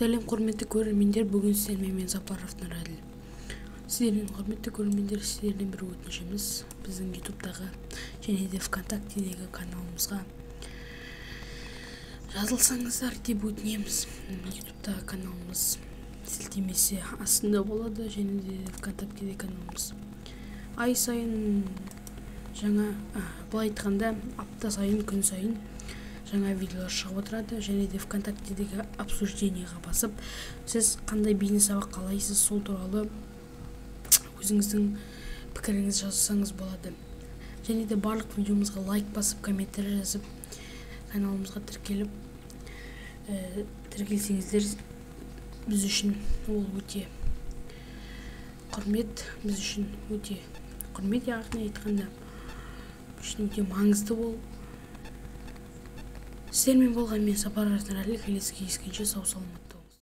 Сәлем құрметті көрермендер, бүгін сіздермен мен Сапаров Нұрәділ. Сіздермен құрметті көрермендер, сіздерден бір өтінішіміз, біздің ютубтағы және де ВКонтактедегі каналымызға жазылсаңыздар деп өтінеміз. Ютубтағы каналымыз сілтемесі астында болады, және де ВКонтактедегі каналымыз ай сайын жаңа, былай айтқанда апта сайын, күн сайын жаңа видеолар шығып отырады, және де ВКонтактедегі обсуждениеға басып, сіз қандай бизнес сабақ қалайсыз, сол туралы өзіңіздің пікіріңіз жазсаңыз болады. Және де барлық видеомызға лайк басып, комментарий жазып, каналымызға тіркелсеңіздер, біз үшін ол өте құрмет, біз үшін өте құрмет, яғни айтқанда үшін өте маңызды бол. Сіздермен болған мен Сапаров Нұрәділ, келесі кездескенше сау саламат болыңыздар.